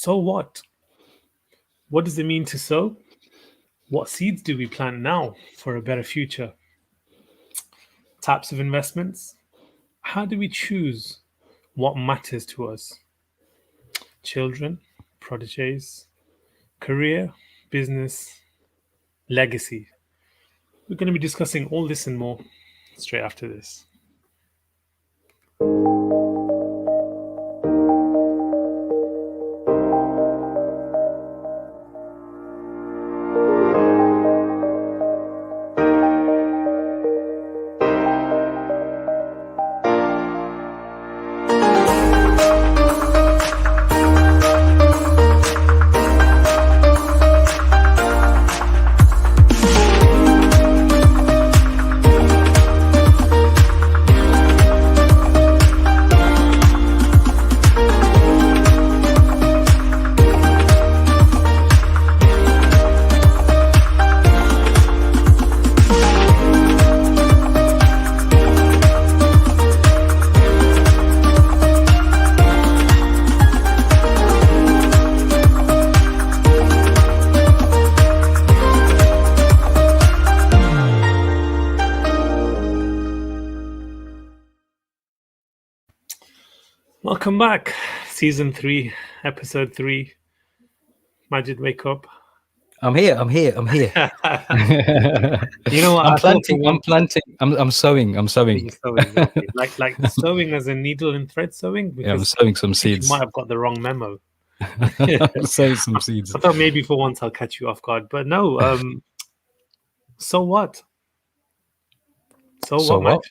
So what? What does it mean to sow? What seeds do we plant now for a better future? Types of investments. How do we choose what matters to us? Children, proteges, career, business, legacy. We're going to be discussing all this and more straight after this. Welcome back. Season 3, Episode 3. Majid, wake up. I'm here. You know what? I'm planting. I'm sowing. You're sowing, okay. like sewing as a needle and thread sewing? Yeah, I'm sowing some seeds. You might have got the wrong memo. I'm sowing some seeds. I thought maybe for once I'll catch you off guard, but no. So what? So what?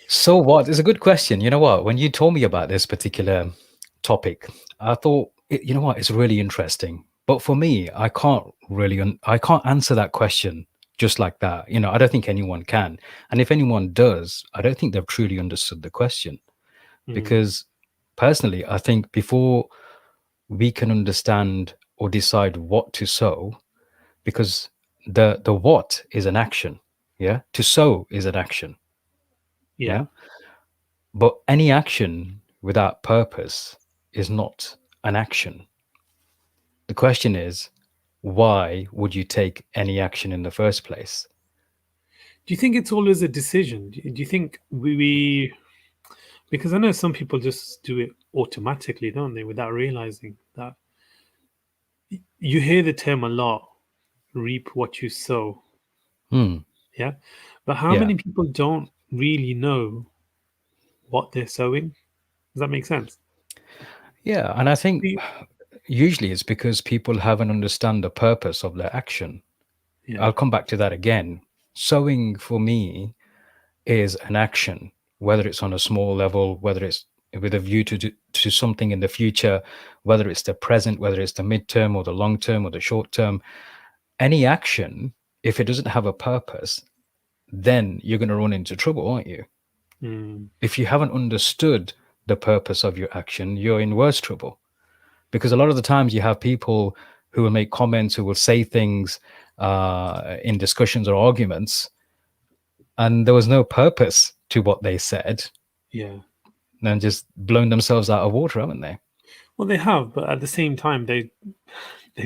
So what? It's a good question. You know what? When you told me about this particular topic, I thought, you know what? It's really interesting. But for me, I can't answer that question just like that. You know, I don't think anyone can. And if anyone does, I don't think they've truly understood the question. Because personally, I think before we can understand or decide what to sow, because the what is an action. Yeah. To sow is an action. Yeah. But any action without purpose is not an action. The question is, why would you take any action in the first place? Do you think it's always a decision? Do you think we because I know some people just do it automatically, don't they, without realizing that? You hear the term a lot, reap what you sow. Yeah. But how many people don't really know what they're sowing? Does that make sense? Yeah. And I think usually it's because people haven't understand the purpose of their action. Yeah. I'll come back to that again. Sowing for me is an action, whether it's on a small level, whether it's with a view to something in the future, whether it's the present, whether it's the midterm or the long term or the short term. Any action, if it doesn't have a purpose, then you're going to run into trouble, aren't you? If you haven't understood the purpose of your action, you're in worse trouble. Because a lot of the times you have people who will make comments, who will say things in discussions or arguments, and there was no purpose to what they said. Yeah. And just blown themselves out of water, haven't they? Well, they have, but at the same time, they're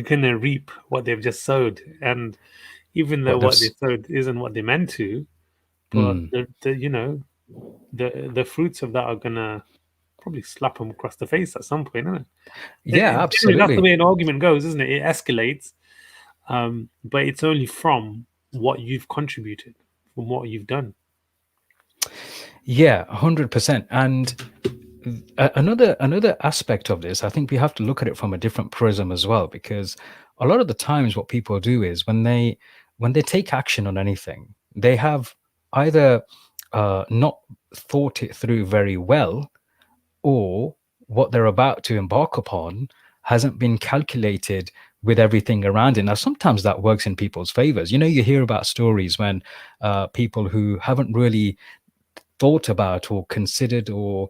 going to reap what they've just sowed. And even though what they sowed isn't what they meant to, but the fruits of that are going to probably slap them across the face at some point, isn't it? Yeah, absolutely. That's the way an argument goes, isn't it? It escalates, but it's only from what you've contributed, from what you've done. Yeah, 100%. And another aspect of this, I think we have to look at it from a different prism as well, because a lot of the times what people do is when they take action on anything, they have either not thought it through very well, or what they're about to embark upon hasn't been calculated with everything around it. Now, sometimes that works in people's favors. You know, you hear about stories when people who haven't really thought about or considered or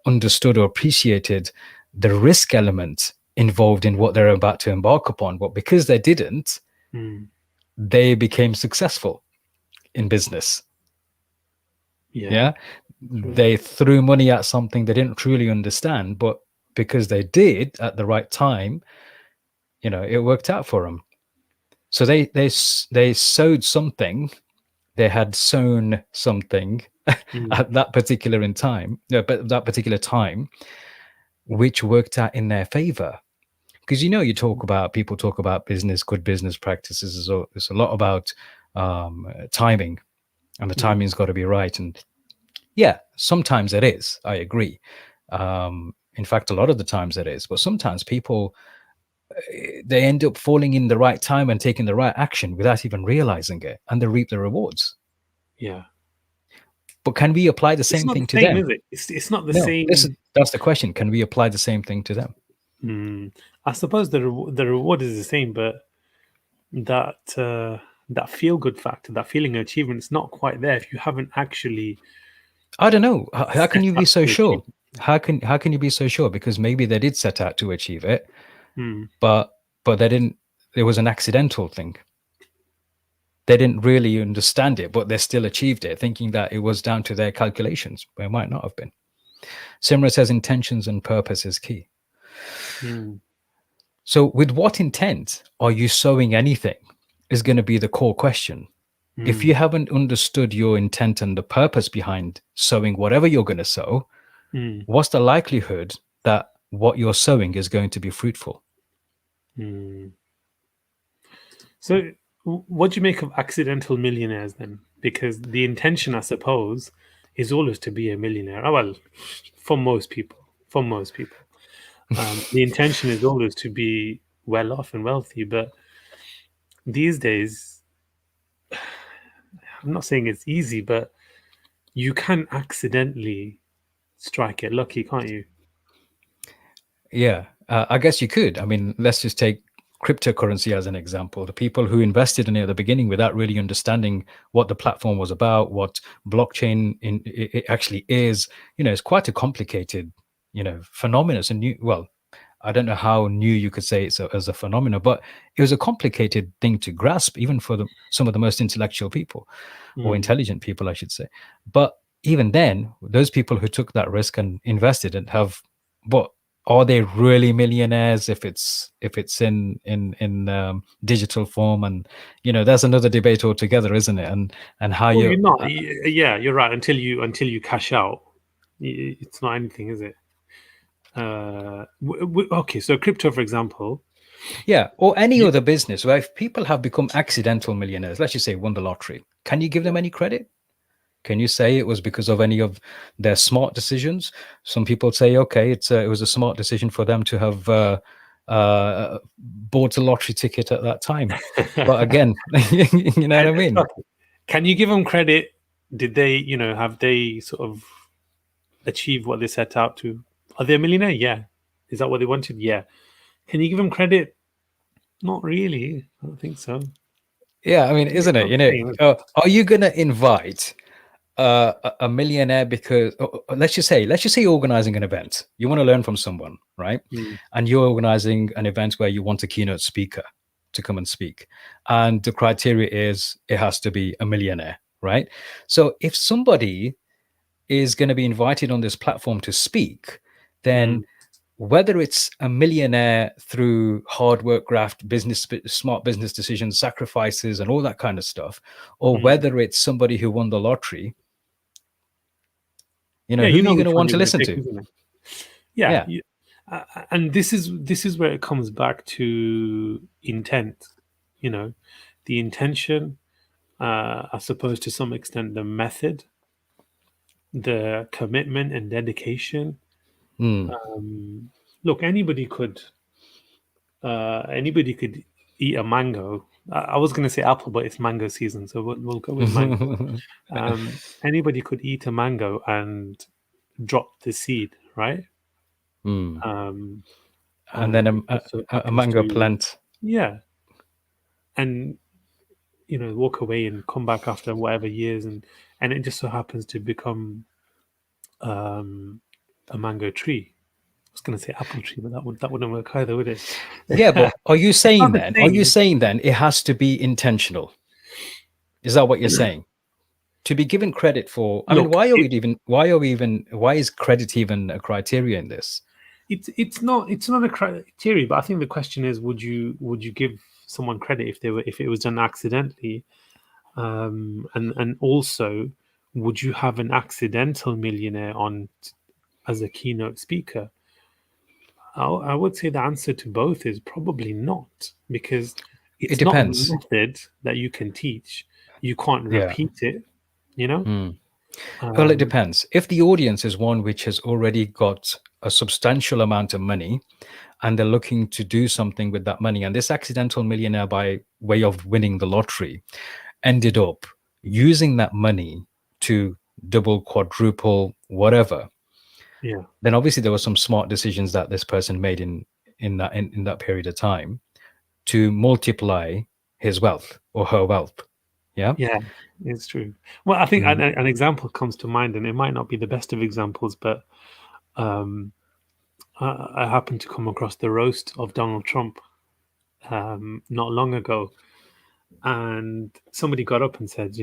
understood or appreciated the risk element involved in what they're about to embark upon, but because they didn't, they became successful in business. Yeah. They threw money at something they didn't truly understand, but because they did at the right time, it worked out for them. So they sowed something, they had sown something Mm, at that particular in time, but that particular time, which worked out in their favor. Because people talk about business, good business practices. So it's a lot about timing, and the mm, timing's got to be right. And yeah, sometimes it is. I agree. In fact, a lot of the times it is. But sometimes people, they end up falling in the right time and taking the right action without even realizing it, and they reap the rewards. yeah. But can we apply the It's same not thing the to same, them? is it? It's not the No, same. that's the question. Can we apply the same thing to them? I suppose the reward is the same, but that that feel good factor, that feeling of achievement, is not quite there if you haven't actually I don't know. How can set you be out so to achieve sure? it. How can you be so sure? Because maybe they did set out to achieve it, Mm, but they didn't. It was an accidental thing. They didn't really understand it, but they still achieved it, thinking that it was down to their calculations, but it might not have been. Simra says intentions and purpose is key. mm, So, with what intent are you sowing anything? Is going to be the core question. If you mm, haven't understood your intent and the purpose behind sowing whatever you're going to sow, mm, what's the likelihood that what you're sowing is going to be fruitful? mm. So, what do you make of accidental millionaires then? Because the intention, I suppose, is always to be a millionaire. Oh, well, for most people, the intention is always to be well off and wealthy. But these days, I'm not saying it's easy, but you can accidentally strike it lucky, can't you? Yeah, I guess you could. I mean, let's just take cryptocurrency as an example. The people who invested in it at the beginning without really understanding what the platform was about, what blockchain it actually is, it's quite a complicated, phenomenon. It's a new, well, I don't know how new you could say it's as a phenomenon, but it was a complicated thing to grasp, even for some of the most intellectual people, or Mm. intelligent people, I should say. But even then, those people who took that risk and invested and have, what are they really millionaires if it's in digital form? And that's another debate altogether, isn't it? And how Well, you you're not. Yeah, you're right. Until you cash out, it's not anything, is it? Okay, so crypto, for example. yeah, or any You, other business where if people have become accidental millionaires, let's just say won the lottery, can you give them any credit? Can you say it was because of any of their smart decisions? Some people say, okay, it was a smart decision for them to have bought a lottery ticket at that time. But again, you know what I mean? okay. Can you give them credit? Did they, have they sort of achieved what they set out to? Are they a millionaire? Yeah. Is that what they wanted? Yeah. Can you give them credit? Not really. I don't think so. Yeah, I mean, It's isn't it? not the same. Is it? Are you going to invite a millionaire because let's just say you're organizing an event, you want to learn from someone, right? Mm, And you're organizing an event where you want a keynote speaker to come and speak, and the criteria is it has to be a millionaire, right? So if somebody is going to be invited on this platform to speak, then mm, whether it's a millionaire through hard work, graft, business, smart business decisions, sacrifices, and all that kind of stuff, or mm. whether it's somebody who won the lottery, Yeah, who you are know you going to which one want you're to going to listen pick, to? isn't it? Yeah, Yeah. and this is where it comes back to intent. You know, the intention, I suppose, to some extent, the method, the commitment and dedication. Mm. Um, Look, anybody could eat a mango. I was going to say apple, but it's mango season, so we'll go with mango. Anybody could eat a mango and drop the seed, right? Mm. Um, And then and it just so a happens mango to, plant. yeah, and walk away and come back after whatever years, and it just so happens to become um, a mango tree. I was going to say apple tree, but that wouldn't work either, would it? Yeah, but are you It's saying not the then? Are you same. saying then it has to be intentional? Is that what you're saying? To be given credit for? I mean, Look, why are we even? Why is credit even a criteria in this? it's not a criteria, but I think the question is, would you give someone credit if it was done accidentally, and also, would you have an accidental millionaire on as a keynote speaker? I would say the answer to both is probably not, because It it's not a depends. method that you can teach. You can't Yeah. repeat it, you know. Mm. Well, it Um, depends. If the audience is one which has already got a substantial amount of money and they're looking to do something with that money, and this accidental millionaire, by way of winning the lottery, ended up using that money to double, quadruple, whatever, yeah, then obviously there were some smart decisions that this person made in that period of time to multiply his wealth or her wealth. Yeah. yeah, it's true. Well, I think Mm. an example comes to mind, and it might not be the best of examples, but um, I happened to come across the roast of Donald Trump not long ago, and somebody got up and said,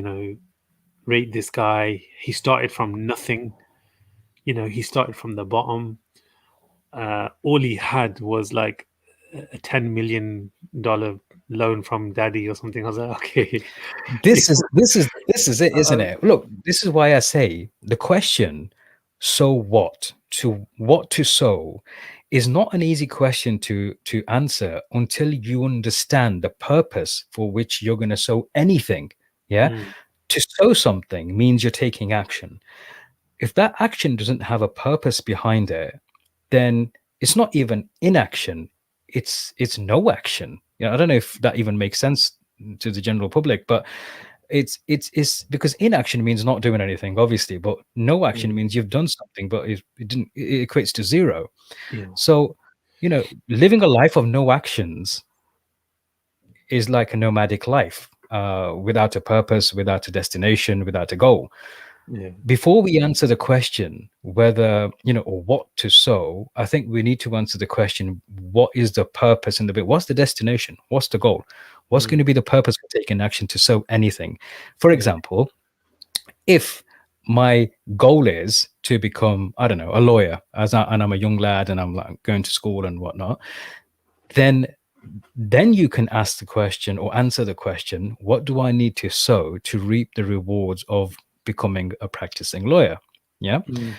rate this guy. He started from nothing. He started from the bottom. All he had was like a $10 million loan from daddy or something. I was like, okay. This is it, isn't uh, it? Look, this is why I say the question, so what? To what to sow is not an easy question to answer until you understand the purpose for which you're going to sow anything. Yeah. mm, To sow something means you're taking action. If that action doesn't have a purpose behind it, then it's not even inaction. It's no action. I don't know if that even makes sense to the general public, but it's because inaction means not doing anything, obviously, but no action mm, means you've done something, but it didn't. It equates to zero. yeah, So, living a life of no actions is like a nomadic life, without a purpose, without a destination, without a goal. yeah, Before we answer the question whether, or what to sow, I think we need to answer the question, what is the purpose in the bit? What's the destination? What's the goal? What's going mm, to be the purpose for taking action to sow anything? For yeah, example, if my goal is to become, I don't know, a lawyer, and I'm a young lad and I'm like going to school and whatnot, then you can ask the question or answer the question, what do I need to sow to reap the rewards of becoming a practicing lawyer? Yeah. mm,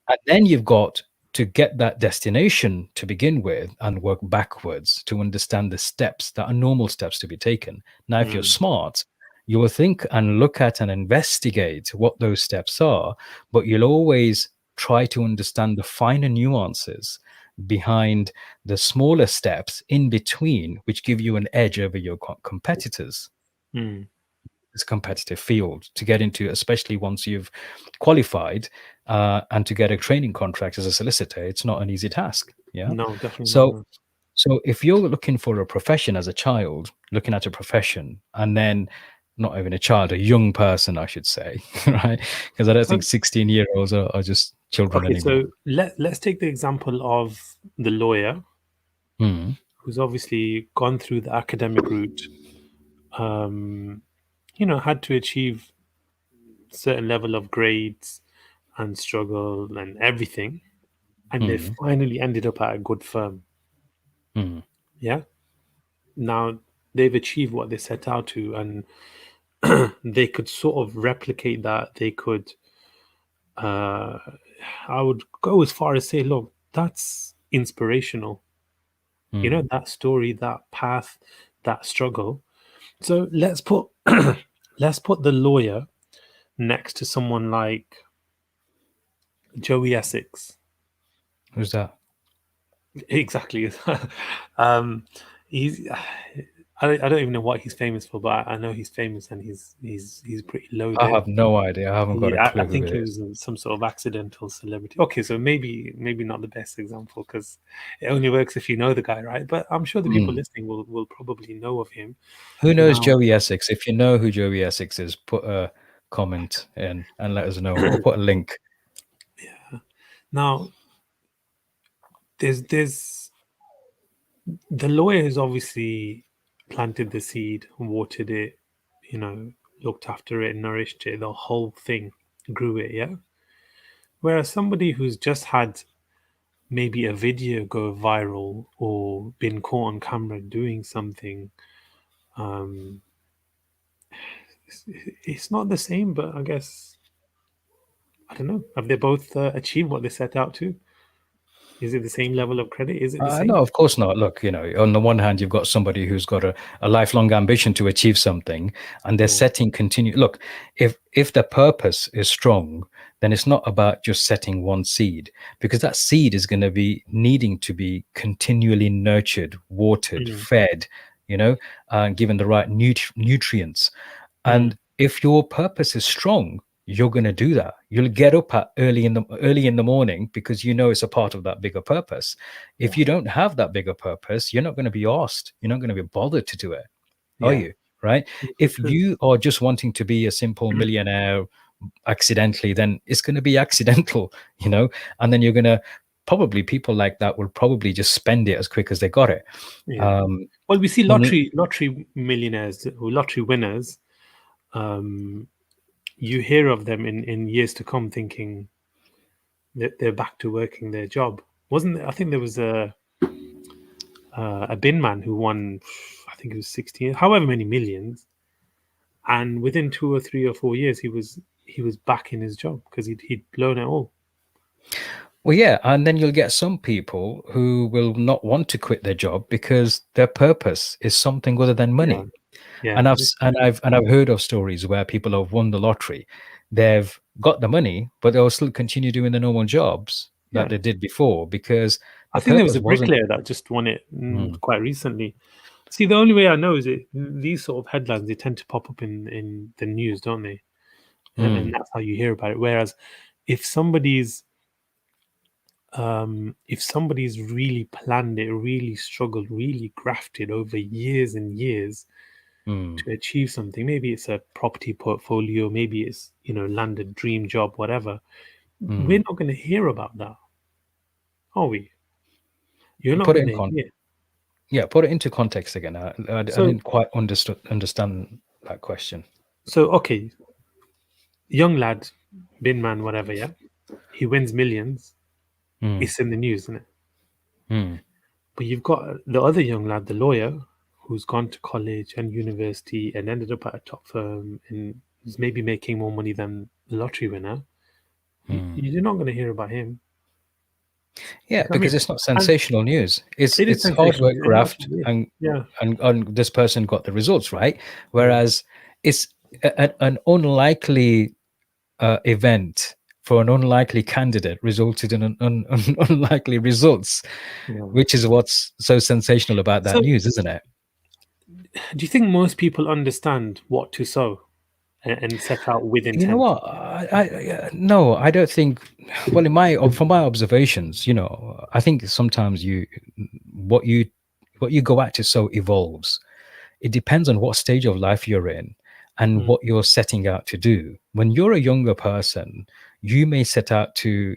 And then you've got to get that destination to begin with and work backwards to understand the steps that are normal steps to be taken. Now, if you're mm, smart, you will think and look at and investigate what those steps are, but you'll always try to understand the finer nuances behind the smaller steps in between, which give you an edge over your competitors. mm. This competitive field to get into, especially once you've qualified, and to get a training contract as a solicitor, it's not an easy task. Yeah. No, definitely not. So, No. if you're looking for a profession as a child, looking at a profession, and then not even a child, a young person, I should say, right? Because I don't think So 16-year-olds are just children okay, anymore. so let's take the example of the lawyer Mm, who's obviously gone through the academic route, um, had to achieve certain level of grades and struggle and everything, and they mm, finally ended up at a good firm. mm, Yeah. Now they've achieved what they set out to, and they could sort of replicate that. They could, uh, I would go as far as say, look, that's inspirational. mm. That story, that path, that struggle. So let's put let's put the lawyer next to someone like Joey Essex. Who's that? Exactly. um, he's I don't even know what he's famous for, but I know he's famous and he's pretty I loaded. have no idea. I haven't got a Yeah, I clue who think it he is. was some sort of accidental celebrity. Okay, so maybe not the best example because it only works if you know the guy, right? But I'm sure the people Mm. listening will probably know of him. Who knows Now, Joey Essex? If you know who Joey Essex is, put a comment in and let us know, or put a link. yeah. Now there's the lawyer has obviously planted the seed, watered it, you know, looked after it, nourished it, the whole thing, grew it, yeah. Whereas somebody who's just had maybe a video go viral or been caught on camera doing something. Um, it's, it's not the same, but I guess I don't know. Have they both achieved what they set out to? Is it the same level of credit? Is it the No, same? of course not. Look, on the one hand, you've got somebody who's got a lifelong ambition to achieve something, and they're Yeah, setting continue. Look, if the purpose is strong, then it's not about just setting one seed, because that seed is going to be needing to be continually nurtured, watered, mm, fed, given the right nutrients. mm, And if your purpose is strong, you're going to do that. You'll get up at early in the morning because you know it's a part of that bigger purpose. If yeah, you don't have that bigger purpose, you're not going to be asked. You're not going to be bothered to do it, are yeah. you? Right? For If sure. you are just wanting to be a simple millionaire accidentally, then it's going to be accidental, and then you're going to probably people like that will probably just spend it as quick as they got it. Yeah. Um, Well, we see un- lottery millionaires or lottery winners. Um, you hear of them in years to come, thinking that they're back to working their job. Wasn't there, I think there was a bin man who won, I think it was 16, however many millions, and within 2 or 3 or 4 years, he was back in his job because he'd blown it all. Well, yeah, and then you'll get some people who will not want to quit their job because their purpose is something other than Yeah, money. yeah, And I've this s- is and true. I've heard of stories where people have won the lottery. They've got the money, but they'll still continue doing the normal jobs that Yeah, they did before because I the think there was purpose a wasn't. bricklayer that just won it Mm, quite recently. See, the only way I know is these sort of headlines they tend to pop up in the news, don't they? And mm, that's how you hear about it. Whereas if somebody's if somebody's really planned it, really struggled, really grafted over years and years mm, to achieve something, maybe it's a property portfolio, maybe it's landed dream job, whatever. We're mm. not going to hear about that, are we? You're not Put it going in to hear. yeah, put it into context again. I So didn't quite understand that question. okay, young lad, bin man, whatever, yeah, he wins millions. Mm, It's in the news, isn't it? mm, But you've got the other young lad, the lawyer, who's gone to college and university and ended up at a top firm and is maybe making more money than the lottery winner. mm. You're not going to hear about him. You Yeah, know what I because mean? it's not And sensational news. It's it is it's hard sensational, work, and that's graft, what it is. and Yeah, this person got the results right. yeah, Whereas it's an unlikely event for an unlikely candidate resulted in unlikely results, yeah. which is what's so sensational about that So, news, isn't it? do you think most people understand what to sow and set out with You know intent? what? No, I don't think. Well, from my observations, I think sometimes what you what you go at to so evolves. It depends on what stage of life you're in and Mm, what you're setting out to do. When you're a younger person, you may set out to,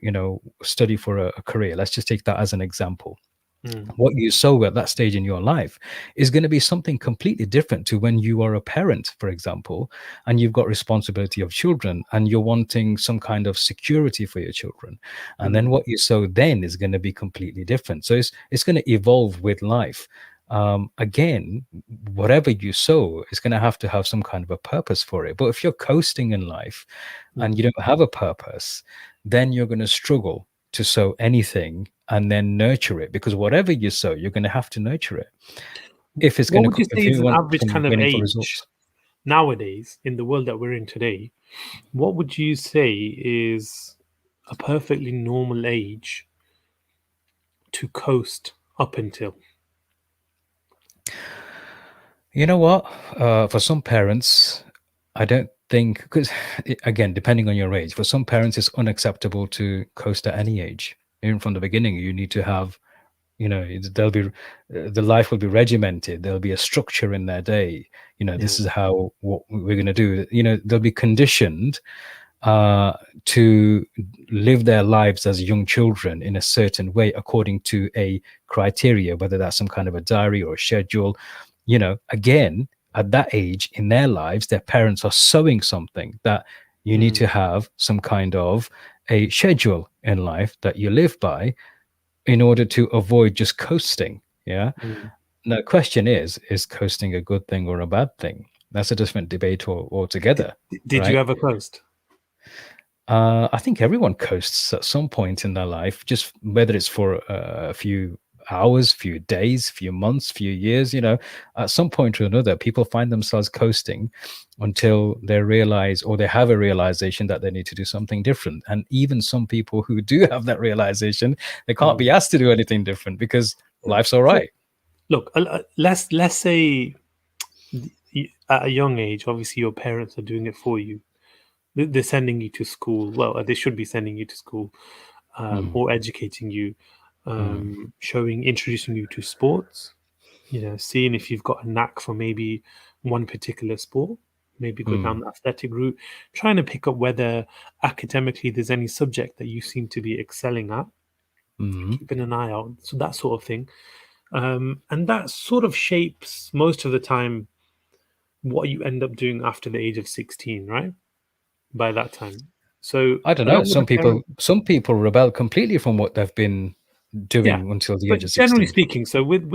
study for a career. Let's just take that as an example. mm, What you sow at that stage in your life is going to be something completely different to when you are a parent, for example, and you've got responsibility of children and you're wanting some kind of security for your children. And then mm, what you sow then is going to be completely different. So it's going to evolve with life. Again, whatever you sow is going to have some kind of a purpose for it. But if you're coasting in life and you mm. don't have a purpose, then you're going to struggle to sow anything and then nurture it, because whatever you sow, you're going to have to nurture it What would you if say is you an want average some kind of meaningful age results. nowadays in the world that we're in today? What would you say is a perfectly normal age to coast up until? You know what? For some parents, I don't think, because again, depending on your age, for some parents, it's unacceptable to coast at any age. Even from the beginning, you need to have, there'll be, the life will be regimented. There'll be a structure in their day. Yeah. This is how what we're going to do. They'll be conditioned uh, to live their lives as young children in a certain way according to a criteria, whether that's some kind of a diary or a schedule. Again, at that age in their lives, their parents are sowing something that you need Mm, to have some kind of a schedule in life that you live by. in order to avoid just coasting. Yeah. Mm. Now, the question is coasting a good thing or a bad thing? That's a different debate Did, altogether, did you right? ever coast? I think everyone coasts at some point in their life, just whether it's for a few hours, few days, few months, few years. At some point or another, people find themselves coasting until they realize or they have a realization that they need to do something different. And even some people who do have that realization, they can't be Mm. asked to do anything different because Yeah. life's all So right. look, let's say at a young age, obviously your parents are doing it for you. They're sending you to school. Well, they should be sending you to school, Mm, or educating you, mm, introducing you to sports. Seeing if you've got a knack for maybe one particular sport, maybe go down mm, the athletic route, trying to pick up whether academically there's any subject that you seem to be excelling at, mm, keeping an eye out. So that sort of thing. And that sort of shapes most of the time what you end up doing after the age of 16, right? By that time. So I don't a know. lot of the Some people, parents, some people rebel completely from what they've been yeah. doing until the age of But generally 16. speaking, so with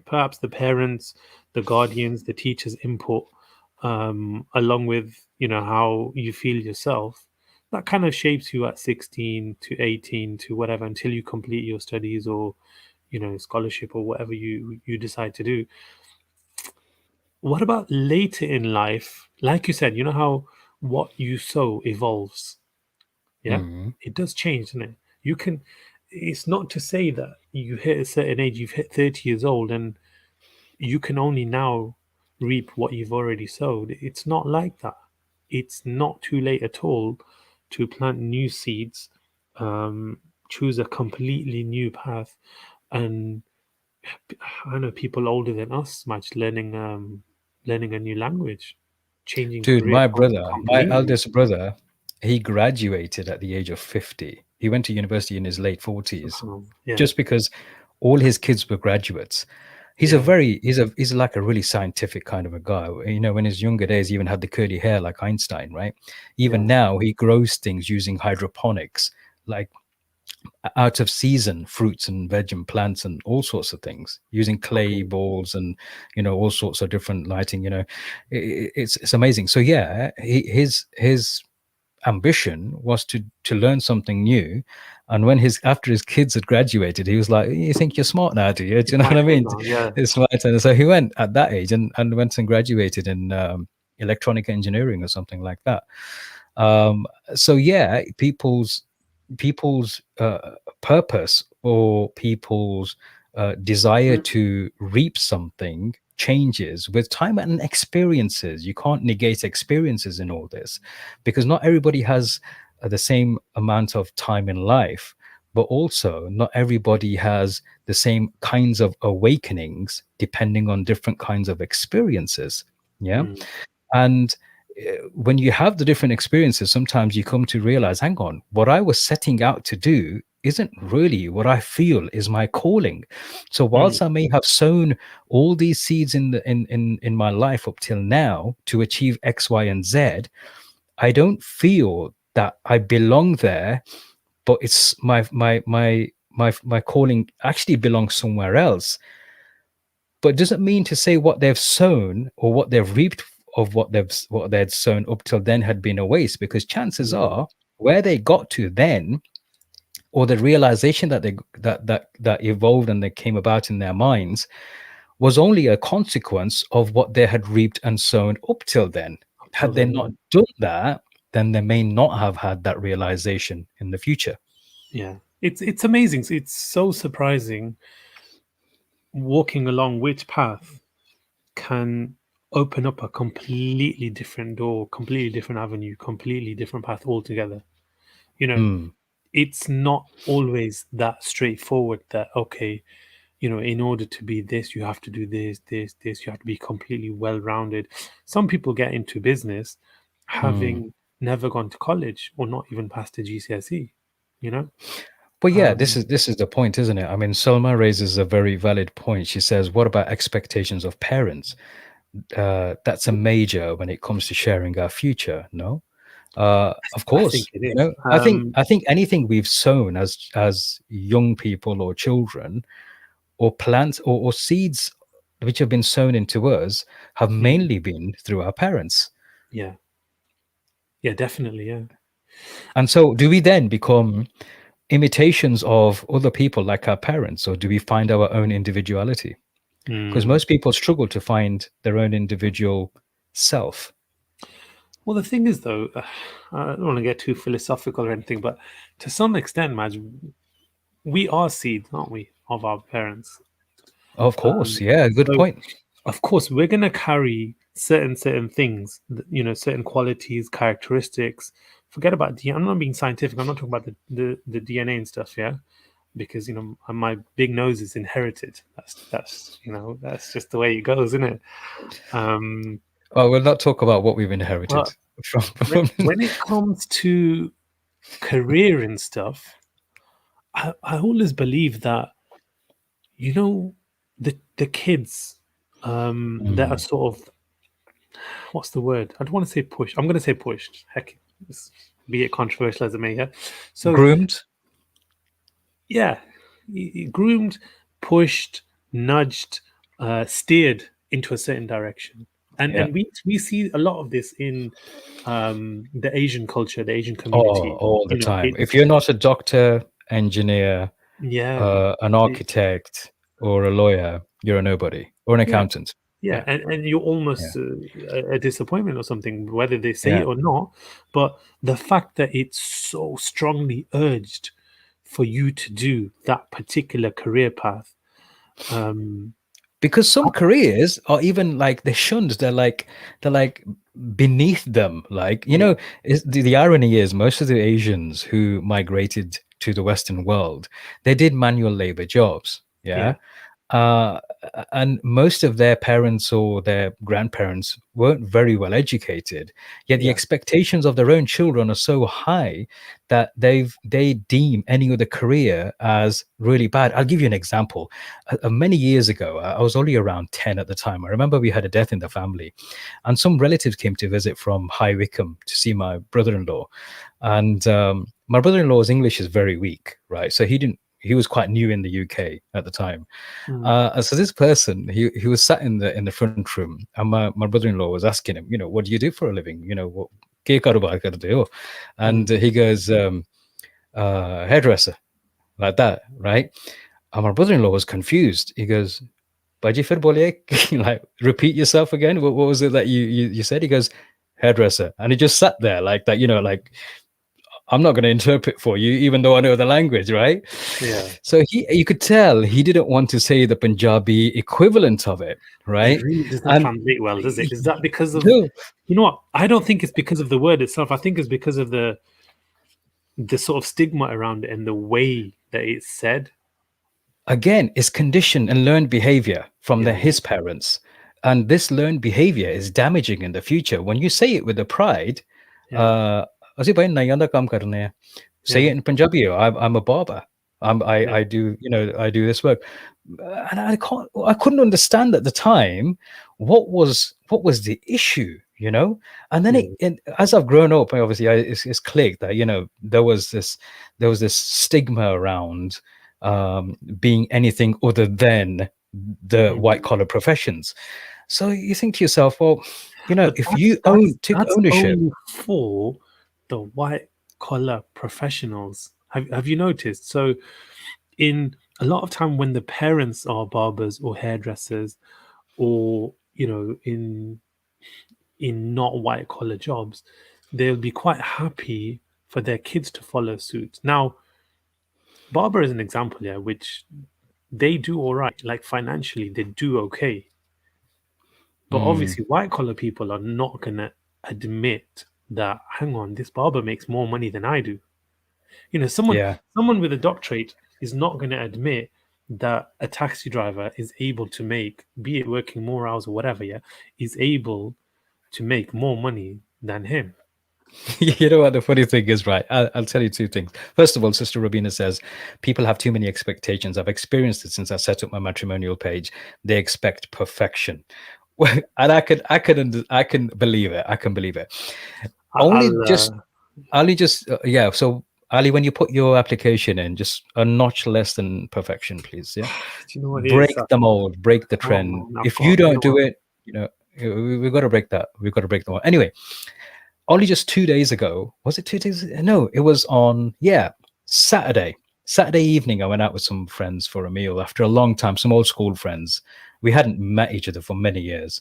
perhaps the parents, the guardians, the teachers' input, along with how you feel yourself, that kind of shapes you at 16 to 18 to whatever until you complete your studies or scholarship or whatever you decide to do. What about later in life? Like you said, you know how what you sow evolves. Yeah, Mm. it does change, doesn't it? You can. It's not to say that you hit a certain age, you've hit 30 years old, and you can only now reap what you've already sowed. It's not like that. It's not too late at all to plant new seeds, um, choose a completely new path, and I know people older than us much learning a new language, changing Dude, career my paths brother, my completely. eldest brother, he graduated at the age of 50. He went to university in his late 40s Yeah, just because all his kids were graduates. yeah, He's like a really scientific kind of a guy. In his younger days, he even had the curly hair like Einstein, right? Even yeah. now, he grows things using hydroponics, like out of season fruits and veg and plants and all sorts of things using clay Okay. balls and all sorts of different lighting. It's amazing. So yeah, his ambition was to learn something new. And when his after his kids had graduated, he was like, you think you're smart now, do you? Do you It's know my what I turn mean? now. Yeah. It's right. And so he went at that age and went and graduated in electronic engineering or something like that. So yeah, people's purpose or people's desire Mm, to reap something changes with time and experiences. You can't negate experiences in all this because not everybody has the same amount of time in life, but also not everybody has the same kinds of awakenings depending on different kinds of experiences. Yeah. mm, And when you have the different experiences, sometimes you come to realize, hang on, what I was setting out to do isn't really what I feel is my calling. So mm, whilst I may have sown all these seeds in my life up till now to achieve X, Y, and Z, I don't feel that I belong there, but it's my calling actually belongs somewhere else. But it doesn't mean to say what they've sown or what they've reaped of what they'd sown up till then had been a waste, because chances mm, are where they got to then, or the realization that that evolved and that came about in their minds, was only a consequence of what they had reaped and sown up till then. up till Had they then, not yeah. done that, then they may not have had that realization in the future. Yeah. It's amazing. It's so surprising walking along which path can open up a completely different door, completely different avenue, completely different path altogether. You know, Mm, it's not always that straightforward that, okay, in order to be this, you have to do this, you have to be completely well rounded. Some people get into business mm. having never gone to college or not even passed a GCSE, you know? But yeah, this Um, is this is the point, isn't it? I mean, Selma raises a very valid point. She says, "What about expectations of parents? That's a major when it comes to sharing our future, no?" Of I think course, it is. I think anything we've sown as young people or children, or plants or seeds which have been sown into us, have mm, mainly been through our parents. yeah, yeah, definitely, yeah. And so, do we then become imitations of other people like our parents, or do we find our own individuality? Because Mm. most people struggle to find their own individual self. Well, the thing is, though, I don't want to get too philosophical or anything, but to some extent, Maj, we are seeds, aren't we, of our parents? Of course, Um, yeah, good so, point. of course, we're going to carry certain things, certain qualities, characteristics. Forget about DNA. I'm not being scientific. I'm not talking about the DNA and stuff, yeah, because my big nose is inherited. That's just the way it goes, isn't it? Um, Well, we'll not talk about what we've inherited but from. when it comes to career and stuff, I always believe that you know the kids that are Mm. sort of, what's the word? I don't want to say push. I'm going to say pushed. Heck, be it controversial as it may. Yeah. So Groomed. yeah, groomed, pushed, nudged, steered into a certain direction, Yeah. and we see a lot of this in the Asian culture, the Asian Oh, community. all the You know, time. If it's you're not a doctor, engineer, yeah, an it's architect, or a lawyer, you're a nobody, or an yeah. accountant. Yeah, Yeah, and you're yeah, almost a disappointment or something, whether they say it yeah. or not. But the fact that it's so strongly urged for you to do that particular career path, um, Because some I- careers are even like they're shunned. They're like beneath them. Like, yeah, the irony is most of the Asians who migrated to the Western world, they did manual labor jobs. Yeah. yeah, uh, and most of their parents or their grandparents weren't very well educated, yet the yeah, expectations of their own children are so high that they deem any other career as really bad. I'll give you an example. Many years ago, I was only around 10 at the time. I remember we had a death in the family, and some relatives came to visit from High Wycombe to see my brother-in-law. And my brother-in-law's English is very weak, right? So he was quite new in the UK at the time. mm, So this person, he was sat in the front room, and my brother-in-law was asking him, what do you do for a living? What ke karobar karte ho? And mm, he goes, hairdresser, like that, right? And my brother-in-law was confused. He goes, Baji fir bole, like repeat yourself again. What was it that you said? He goes, hairdresser, and he just sat there like that, like I'm not going to interpret for you, even though I know the language, right? yeah. So you could tell he didn't want to say the Punjabi equivalent of it, It right? really does not And translate well, does it? Is that because of, no, you know what? I don't think it's because of the word itself. I think it's because of the sort of stigma around it and the way that it's said. again, it's conditioned and learned behavior from Yeah, his parents. And this learned behavior is damaging in the future. When you say it with the pride, yeah, "Assi bhai nahi aanda kaam karne hai." Say yeah. it in Punjabi. I'm a barber. Yeah. I do, I do this work. And I couldn't understand at the time what was the issue, and then Mm, as I've grown up, obviously it's clicked that there was this stigma around being anything other than the white mm. collar professions. So you think to yourself, well, But if that's you that's took that's ownership. only for the white collar professionals. Have you noticed? So in a lot of time when the parents are barbers or hairdressers, or in not white collar jobs, they'll be quite happy for their kids to follow suit. Now, barber is an example, yeah, which they do all right. Like financially, they do okay. But Mm, obviously, white collar people are not gonna admit that, hang on, this barber makes more money than I do. Someone yeah. someone with a doctorate is not gonna admit that a taxi driver is able to make, be it working more hours or whatever, yeah, is able to make more money than him. You know what the funny thing is, right? I'll tell you two things. First of all, Sister Robina says people have too many expectations. I've experienced it since I set up my matrimonial page. They expect perfection. And I can believe it. I can believe it. Only I'll just Ali, just yeah. So Ali, when you put your application in, just a notch less than perfection, please. Yeah, do you know what it is? break the mold, break the Oh trend. man, I've If you got, you don't know do what? it, we've got to break that. We've got to break the mold. Anyway, only just 2 days ago, was it 2 days? No, it was on Saturday. Saturday evening, I went out with some friends for a meal after a long time. Some old school friends. We hadn't met each other for many years,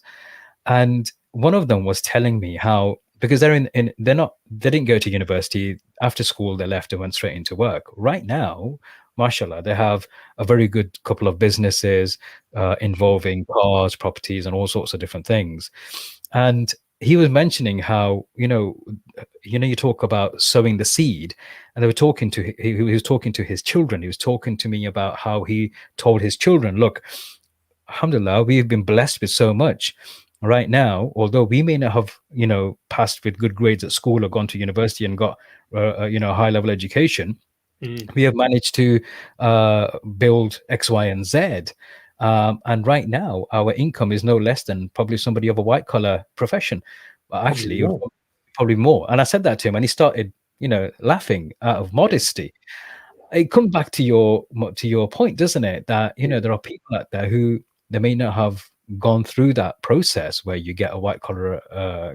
and one of them was telling me how, because they didn't go to university after school, they left and went straight into work. Right now, mashallah, they have a very good couple of businesses involving cars, properties, and all sorts of different things. And he was mentioning how, you talk about sowing the seed, and they were talking to he was talking to his children. He was talking to me about how he told his children, look, alhamdulillah, we've been blessed with so much right now. Although we may not have, passed with good grades at school or gone to university and got, a high level education, Mm, we have managed to build X, Y, and Z. And right now, our income is no less than probably somebody of a white collar profession. Well, probably actually, it was more. probably more. And I said that to him, and he started, laughing out of Yeah. modesty. It comes back to your point, doesn't it? That Yeah. there are people out there who they may not have gone through that process where you get a white collar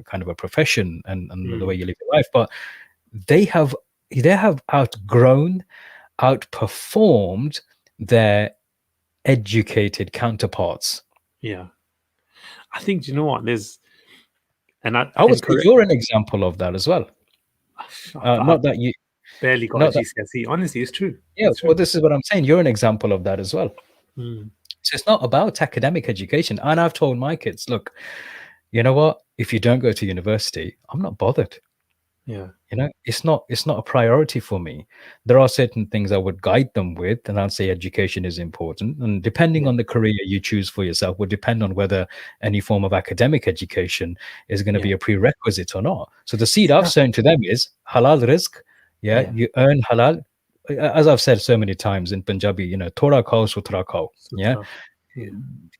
kind of a profession and the way Mm, you live your life, but they have they have outperformed their educated counterparts. yeah. I think, do you know what? There's, I would and say correct. you're an example of that as well. I've Not that you, barely got a not that, GCSE. Honestly, it's true. yeah. It's Well, true. this is what I'm saying. You're an example of that as well. Mm, So it's not about academic education. And I've told my kids, look, you know what? If you don't go to university, I'm not bothered. yeah. It's not a priority for me. There are certain things I would guide them with, and I'd say education is important, and depending Yeah. on the career you choose for yourself would depend on whether any form of academic education is going to Yeah. be a prerequisite or not. So the seed See I've that? sown to them is halal rizq. Yeah, Yeah. you earn halal. As I've said so many times in Punjabi, thoda khao sutra khao. Yeah, Sutra. Yeah.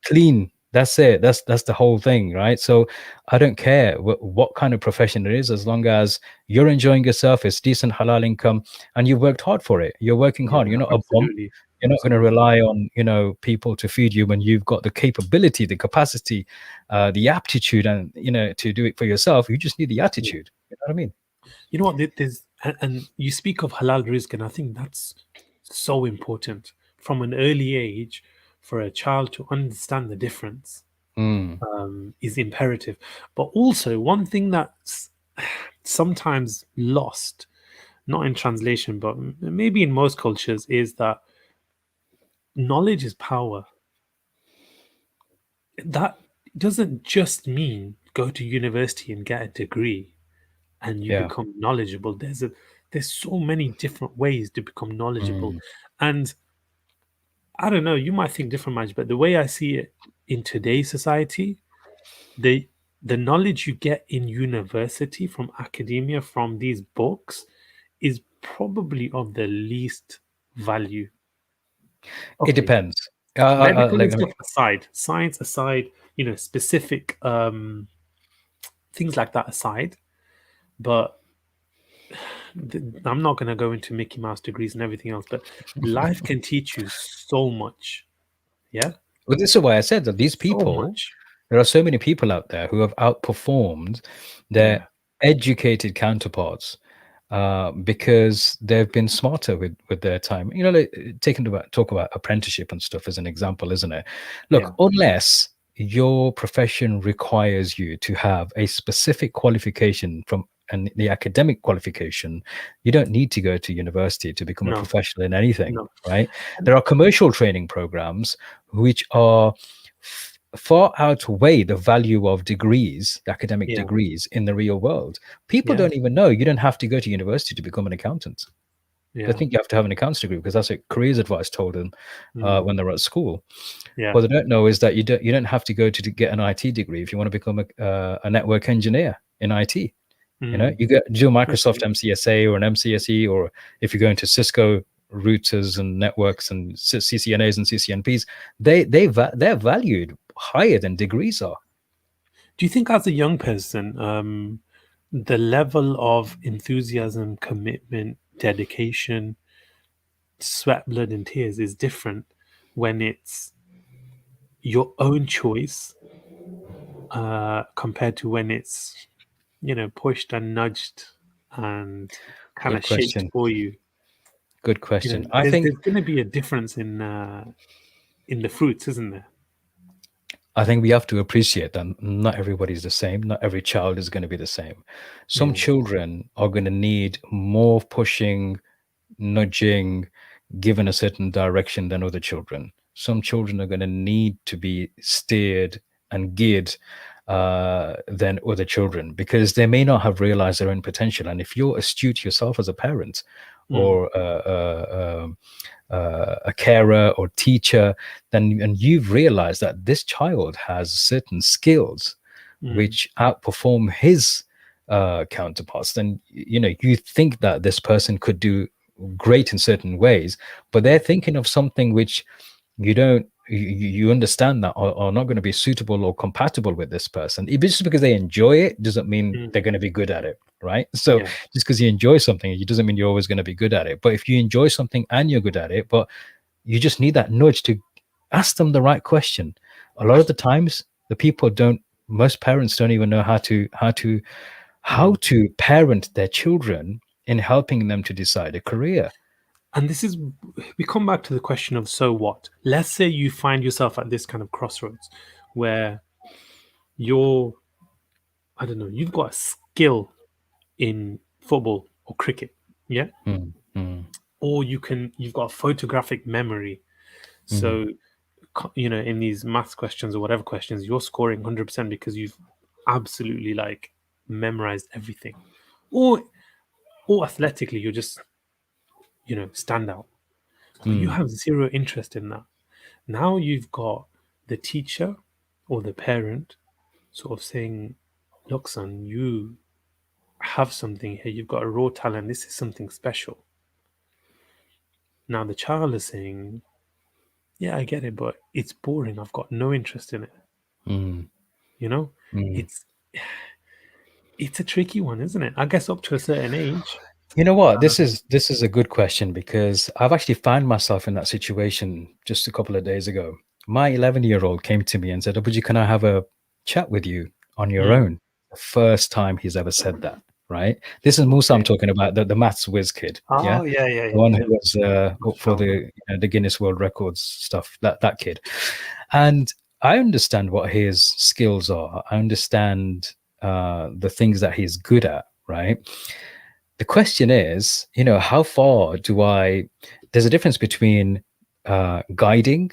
clean. That's it. That's the whole thing, right? So I don't care what kind of profession it is, as long as you're enjoying yourself, it's decent halal income, and you've worked hard for it. You're working hard. Yeah. You're not a bum. Absolutely. You're not going to Absolutely. rely on people to feed you when you've got the capability, the capacity, the aptitude, and to do it for yourself. You just need the Yeah. attitude. You know what I mean? You know what? There's, and you speak of halal rizq, and I think that's so important from an early age for a child to understand the difference. Mm, Is imperative. But also, one thing that's sometimes lost, not in translation, but maybe in most cultures, is that knowledge is power. That doesn't just mean go to university and get a degree and you yeah. become knowledgeable. There's so many different ways to become knowledgeable. Mm. And I don't know, you might think different, Maj, but the way I see it in today's society, the the knowledge you get in university from academia from these books is probably of the least value. It Okay, depends. medical and Let me. stuff aside, science aside, specific things like that aside, but I'm not going to go into Mickey Mouse degrees and everything else, but life can teach you so much. Yeah, Well, this is why I said that these so people, much. there are so many people out there who have outperformed their Yeah, educated counterparts because they've been smarter with their time. Like, talk about apprenticeship and stuff as an example, isn't it? yeah, Look, unless your profession requires you to have a specific qualification from and the academic qualification, you don't need to go to university to become a no, professional in anything, no, right? and There are commercial training programs which are far outweigh the value of degrees, academic yeah, degrees in the real world. People yeah, don't even know you don't have to go to university to become an accountant. They yeah, think you have to have an accounts degree because that's what careers advice told them mm, when they were at school. yeah, What they don't know is that you don't have to go to get an IT degree if you want to become a network engineer in IT. mm, You get do a Microsoft absolutely. MCSA or an MCSE, or if you go into Cisco routers and networks and CCNAs and CCNPs, they're valued higher than degrees are. Do you think as a young person, the level of enthusiasm, commitment, dedication, sweat, blood, and tears is different when it's your own choice compared to when it's, pushed and nudged and kind Good of shaped question. for you. Good You know, question. I there's think there's going to be a difference in the fruits, isn't there? I think we have to appreciate that not everybody's the same. Not every child is going to be the same. Some Yeah. children are going to need more pushing, nudging, given a certain direction than other children. Some children are going to need to be steered and geared than other children because they may not have realized their own potential. And if you're astute yourself as a parent Mm, or a carer or teacher, then and you've realized that this child has certain skills mm, which outperform his counterparts, then you think that this person could do great in certain ways, but they're mm, thinking of something which you don't you understand that are not going to be suitable or compatible with this person. If it's just because they enjoy it doesn't mean mm. they're going to be good at it, right? So Yeah. just because you enjoy something, it doesn't mean you're always going to be good at it. But if you enjoy something and you're good at it, but you just need that nudge to ask them the right question. A lot of the times the people don't most parents don't even know how Mm. to parent their children in helping them to decide a career. And this is, we come back to the question of so what? Let's say you find yourself at this kind of crossroads where you're, I don't know, you've got a skill in football or cricket, yeah? Mm, mm, Or you've got a photographic memory. mm, So, in these maths questions or whatever questions, you're scoring 100% because you've absolutely like memorized everything. Or, or athletically, you're just, stand out. But you mm, have zero interest in that. Now you've got the teacher or the parent sort of saying, look, son, you have something here. You've got a raw talent. This is something special. Now the child is saying, yeah, I get it, but it's boring. I've got no interest in it. mm, You know, mm. it's it's a tricky one, isn't it? I guess up to a certain age. You know what? This Um, is this is a good question because I've actually found myself in that situation just a couple of days ago. My 11-year-old came to me and said, "Abuji, can I have a chat with you on your mm, own?" The first time he's ever said that, right? This is Musa I'm okay. talking about, the maths whiz kid, yeah? Oh, yeah, yeah, The yeah, one yeah. who was up for Mashallah. the Guinness World Records stuff, that kid. And I understand what his skills are. I understand the things that he's good at, right? The question is, how far do I? There's a difference between guiding,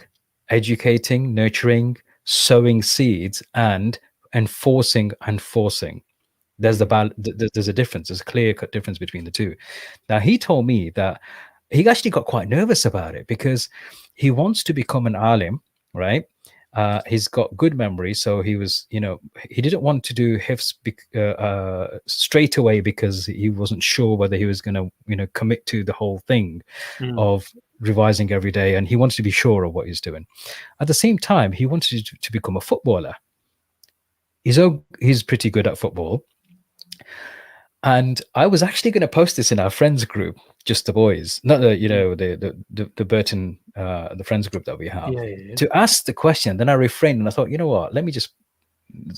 educating, nurturing, sowing seeds, and enforcing and forcing. There's Mm, there's a difference. There's a clear cut difference between the two. Now he told me that he actually got quite nervous about it because he wants to become an alim, right? He's got good memory, so he was, he didn't want to do hifs straight away because he wasn't sure whether he was going to, commit to the whole thing mm, of revising every day, and he wanted to be sure of what he's doing. At the same time, he wanted to become a footballer. He's pretty good at football, and I was actually going to post this in our friends group, just the boys, not the mm. the Burton the friends group that we have, Yeah, yeah, yeah. to ask the question. Then I refrained and I thought, you know what? Let me just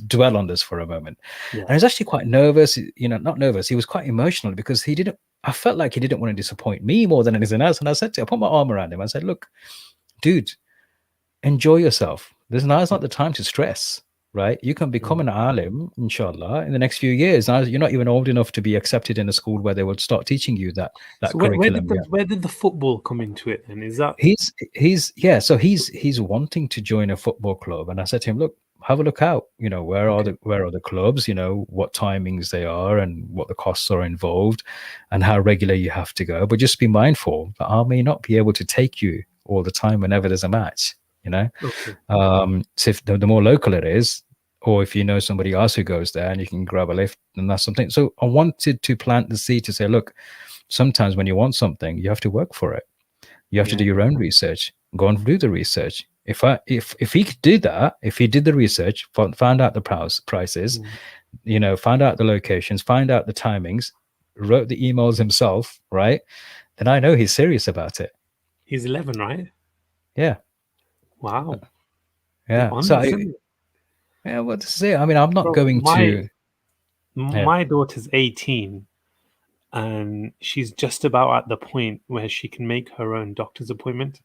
dwell on this for a moment. And Yeah. I was actually quite nervous. Not nervous. He was quite emotional because he didn't. I felt like he didn't want to disappoint me more than anything else. And I put my arm around him. I said, look, dude, enjoy yourself. Now's not the time to stress, right? You can become Mm. an alim, inshallah, in the next few years. Now you're not even old enough to be accepted in a school where they will start teaching you that So where did curriculum. the Yeah. where did the football come into it then? Is that He's yeah, so he's wanting to join a football club. And I said to him, look, have a look out, okay? where are the clubs, what timings they are and what the costs are involved and how regular you have to go. But just be mindful that I may not be able to take you all the time whenever there's a match, you know. Okay. So if the more local it is, or if you know somebody else who goes there and you can grab a lift, and that's something. So I wanted to plant the seed to say, look, sometimes when you want something, you have to work for it. You have to Yeah. do your own research. Go and do the research. If he could do that, if he did the research, found out the prices, Mm. Found out the locations, find out the timings, wrote the emails himself, right? Then I know he's serious about it. He's 11, right? Yeah, Wow. You're yeah. on So this, isn't it? yeah, what to say? I mean, I'm not Bro, going to. Yeah. my daughter's 18 and she's just about at the point where she can make her own doctor's appointment.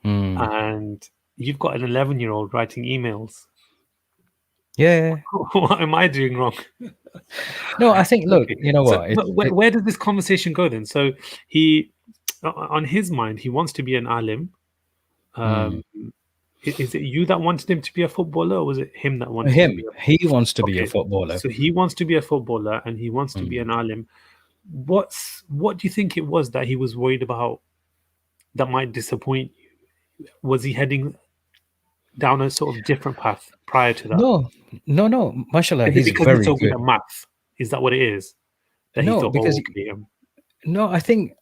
Mm. And you've got an 11-year-old writing emails. Yeah. What am I doing wrong? No, I think. Look, Okay, you know so what? but where does this conversation go then? So he, on his mind, he wants to be an alim. Mm. Um, is it you that wanted him to be a footballer, or was it him that wanted to be Him. a? He wants to be a Okay, footballer. so he wants to be a footballer and he wants to be Mm. an alim. What do you think it was that he was worried about that might disappoint you? Was he heading down a sort of different path prior to that? No, no. Mashallah, Is it he's because he's very so good good. at math? Is that what it is? That he No, thought, because oh, okay, no, I think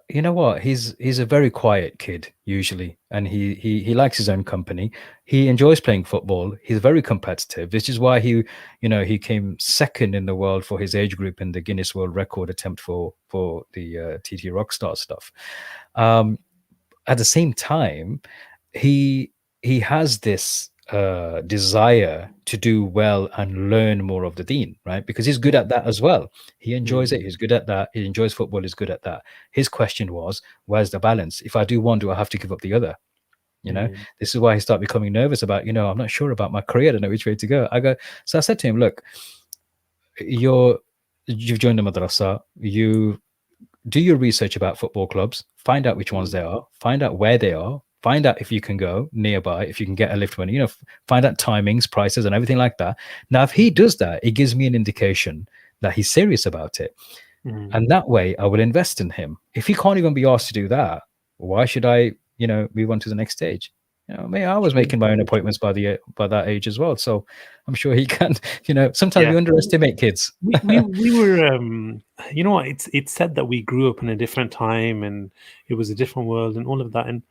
you know what? He's a very quiet kid usually, and he likes his own company. He enjoys playing football. He's very competitive. This is why he came second in the world for his age group in the Guinness World Record attempt for the TT Rockstar stuff. Um, at the same time, he he has this desire to do well and learn more of the deen, right? Because he's good at that as well. He enjoys it. mm, He's good at that. He enjoys football. He's good at that. His question was, where's the balance? If I do one, do I have to give up the other? mm, This is why he started becoming nervous about, I'm not sure about my career. I don't know which way to go. So I said to him, look, you've joined the madrasa. You do your research about football clubs, find out which ones mm, they are, find out where they are, find out if you can go nearby, if you can get a lift money, find out timings, prices, and everything like that. Now, if he does that, it gives me an indication that he's serious about it. mm. And that way I will invest in him. If he can't even be asked to do that, why should I, move on to the next stage? I was True, making my own very true. appointments by that age as well. So I'm sure he can, sometimes Yeah, we underestimate kids. we were you know what, it's said that we grew up in a different time and it was a different world and all of that, and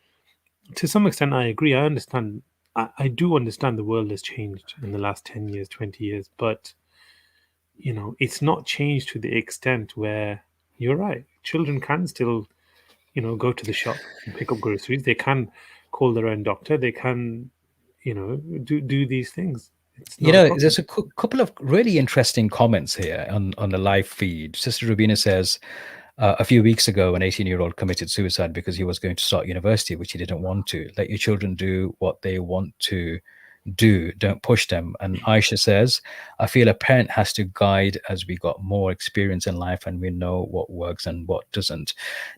to some extent I agree. I understand. I do understand the world has changed in the last 10 years, 20 years, but it's not changed to the extent where you're right. Children can still, go to the shop and pick up groceries. They can call their own doctor. They can, do these things. It's not a problem. There's a couple of really interesting comments here on the live feed. Sister Rubina says, a few weeks ago, an 18-year-old committed suicide because he was going to start university, which he didn't want to. Let your children do what they want to do. Don't push them. And Aisha says, I feel a parent has to guide as we got more experience in life and we know what works and what doesn't.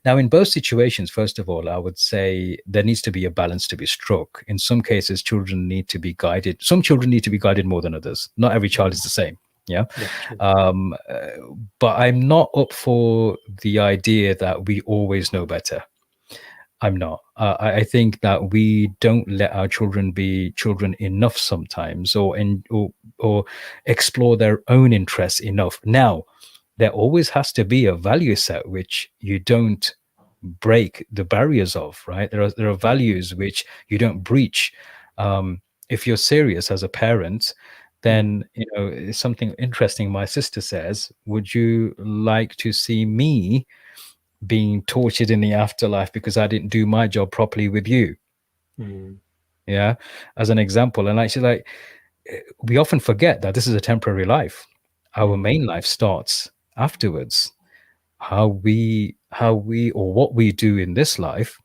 Now, in both situations, first of all, I would say there needs to be a balance to be struck. In some cases, children need to be guided. Some children need to be guided more than others. Not every child is the same. Yeah. That's true. Um, uh, but I'm not up for the idea that we always know better. I'm not. I think that we don't let our children be children enough sometimes, or explore their own interests enough. Now, there always has to be a value set which you don't break the barriers of, right? There are values which you don't breach. If you're serious as a parent, Mm, then it's something interesting. My sister says, "Would you like to see me being tortured in the afterlife because I didn't do my job properly with you?" mm, Yeah, as an example. And actually, we often forget that this is a temporary life. Our mm, main life starts afterwards. How we or what we do in this life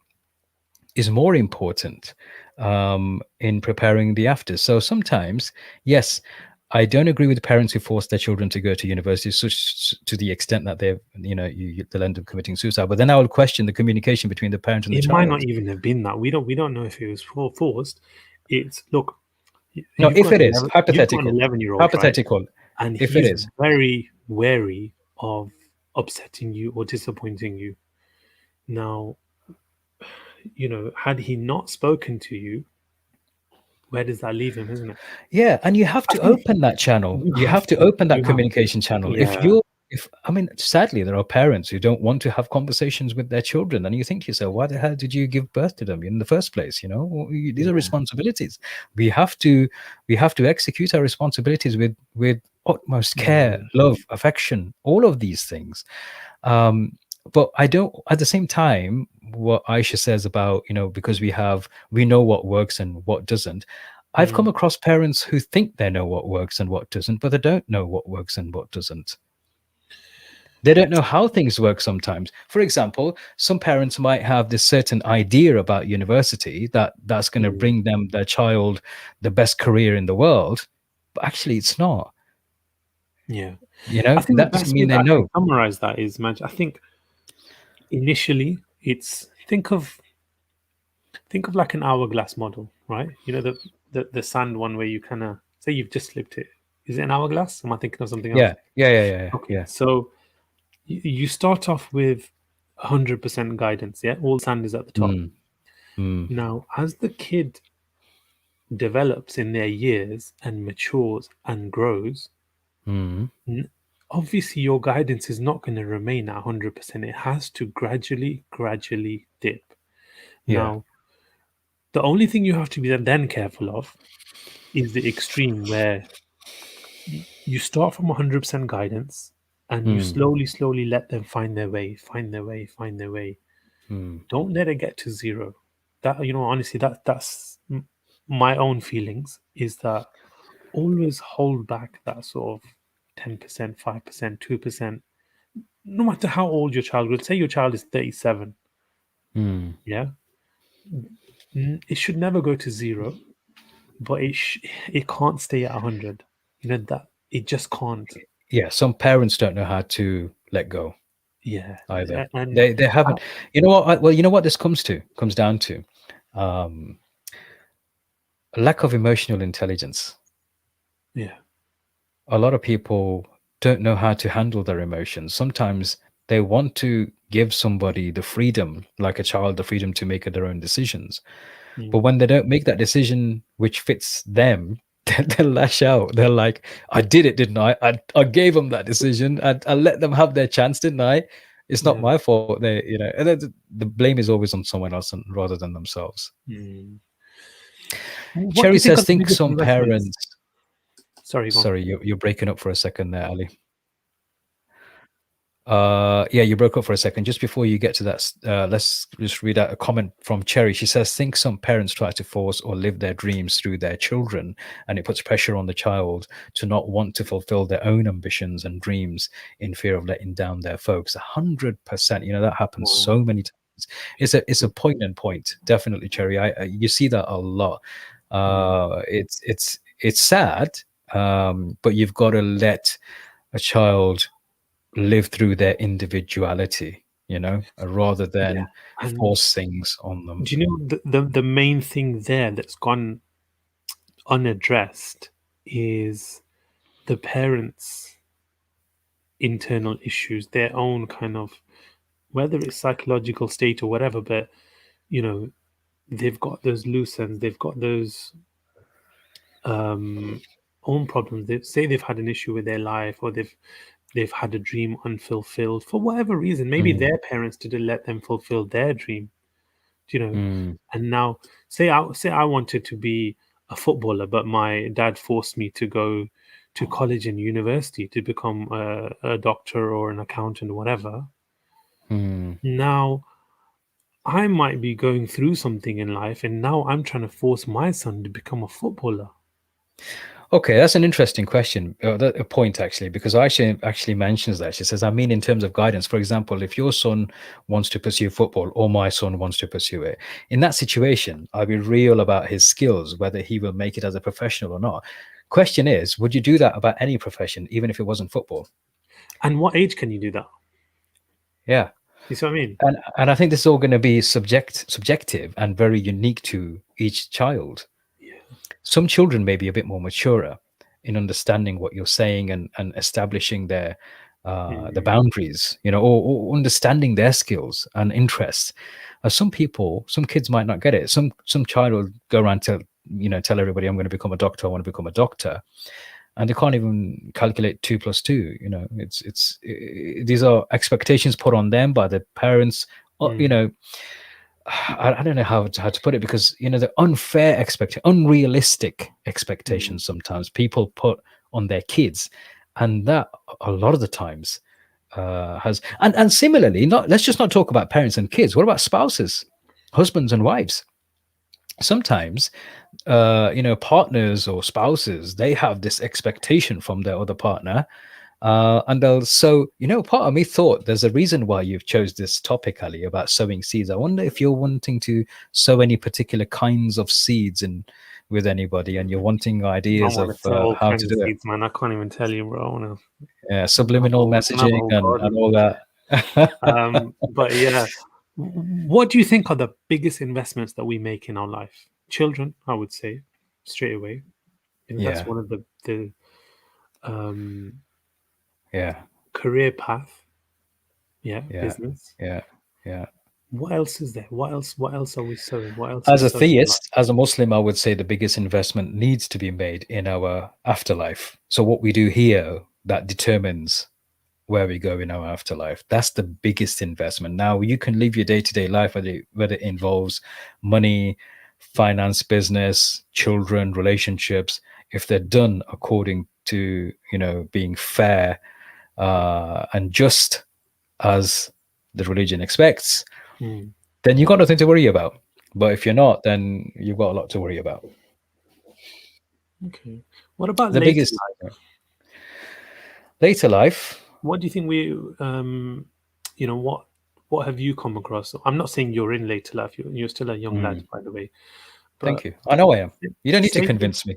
is more important in preparing the after. So sometimes, yes, I don't agree with parents who force their children to go to university such to the extent that they'll end up committing suicide. But then I would question the communication between the parent and the it might child. not even have been that. We don't know if it was forced. It's look, No, if it is you've got an hypothetical, 11-year-old, right? hypothetical, And if it he's is, very wary of upsetting you or disappointing you. Now, had he not spoken to you, where does that leave him, isn't it? yeah, and you have I to think open that channel. you You have have to to. open that You have to. communication channel. Yeah. If I mean, sadly, there are parents who don't want to have conversations with their children, and you think to yourself, why the hell did you give birth to them in the first place? These are Yeah. responsibilities. We have to execute our responsibilities with utmost care, Mm, love, affection, all of these things. Um, but I don't. At the same time, what Aisha says about, because we know what works and what doesn't. I've come mm, across parents who think they know what works and what doesn't, but they don't know what works and what doesn't. They don't know how things work sometimes. For example, some parents might have this certain idea about university that's going to mm. bring their child the best career in the world, but actually it's not. Yeah. I think the That doesn't best way mean that they I can know. summarize that is, man, I think initially it's think of like an hourglass model, right? You know the sand one where you kind of say you've just slipped it. Is it an hourglass? Am I thinking of something else? Yeah, yeah, yeah, yeah, Okay, yeah. so you start off with 100% guidance. Yeah, all sand is at the top. Mm, mm, Now, as the kid develops in their years and matures and grows, mm. n- obviously your guidance is not going to remain at 100%. It has to gradually dip. Yeah. Now, the only thing you have to be then careful of is the extreme where you start from 100% guidance and you Mm, slowly let them find their way, find their way. mm. Don't let it get to zero. That, honestly, my own feelings is that always hold back that sort of 10%, 5%, 2%. No matter how old your child, will say your child is 37, Mm. yeah, it should never go to zero, but it can't stay at 100. That it just can't. Yeah, some parents don't know how to let go Yeah, either. and They I, haven't. You know what? Well, you know what this comes down to, um, a lack of emotional intelligence. yeah, A lot of people don't know how to handle their emotions. Sometimes they want to give somebody the freedom, like a child, the freedom to make their own decisions. But mm, when they don't make that decision which fits them, they lash out. They're like, I did it, didn't I? I gave them that decision. I let them have their chance, didn't I? It's not yeah. my fault. And then the blame is always on someone else rather than themselves. Mm. What do Cherry you think says, are the think biggest some investments? parents. Sorry, go on. Sorry, you're breaking up for a second there, Ali. Yeah, you broke up for a second. Just before you get to that, let's just read out a comment from Cherry. She says, think some parents try to force or live their dreams through their children, and it puts pressure on the child to not want to fulfill their own ambitions and dreams in fear of letting down their folks. 100%. That happens Wow. so many times. It's a poignant point, definitely, Cherry. You see that a lot. Mm, It's sad, but you've got to let a child live through their individuality, rather yeah. than And force things on them. do you know the main thing there that's gone unaddressed is the parents' internal issues, their own kind of, whether it's psychological state or whatever, but you know, they've got those loose ends, they've got those um own problems. They say they've had an issue with their life, or they've had a dream unfulfilled for whatever reason. Maybe Mm, their parents didn't let them fulfill their dream, you know. mm, And now, say I wanted to be a footballer, but my dad forced me to go to college and university to become a doctor or an accountant, whatever. mm. Now I might be going through something in life, and now I'm trying to force my son to become a footballer. Okay, that's an interesting question. A point actually, because Aisha actually mentions that. She says, I mean, in terms of guidance, for example, if your son wants to pursue football or my son wants to pursue it, in that situation, I'll be real about his skills, whether he will make it as a professional or not. Question is, would you do that about any profession, even if it wasn't football? And what age can you do that? Yeah. You see what I mean? And I think this is all going to be subjective and very unique to each child. Yeah. Some children may be a bit more mature in understanding what you're saying and establishing the Mm, boundaries, or understanding their skills and interests. Some kids might not get it. Some child will go around tell everybody, I'm going to become a doctor, I want to become a doctor, and they can't even calculate 2 plus 2. These are expectations put on them by the parents. mm, I don't know how to put it, because the unrealistic mm, expectations sometimes people put on their kids, and that a lot of the times has and similarly, not let's just not talk about parents and kids. What about spouses, husbands and wives? Sometimes partners or spouses, they have this expectation from their other partner, and they'll so part of me thought there's a reason why you've chose this topic, Ali, about sowing seeds. I wonder if you're wanting to sow any particular kinds of seeds in with anybody, and you're wanting I ideas want of to say all how kinds to of do it. seeds, man. I can't even tell you, bro. I wanna, Subliminal we can have a messaging whole and garden. all that. But yeah, what do you think are the biggest investments that we make in our life? Children, I would say, straight away. That's Yeah, one of the um, yeah, career path. Yeah, yeah, business. yeah, yeah. What else is there? What else? What else are we sowing? What else As is a sowing in life? theist, as a Muslim, I would say the biggest investment needs to be made in our afterlife. So what we do here, that determines where we go in our afterlife. That's the biggest investment. Now you can live your day-to-day life, whether it involves money, finance, business, children, relationships. If they're done according to being fair and just as the religion expects, Hmm. then you've got nothing to worry about. But if you're not, then you've got a lot to worry about. Okay. What about The later biggest life? later life. What do you think what have you come across? I'm not saying you're in later life. You're still a young lad, Mm, by the way. thank But you. I know I am. You don't need to say, convince me.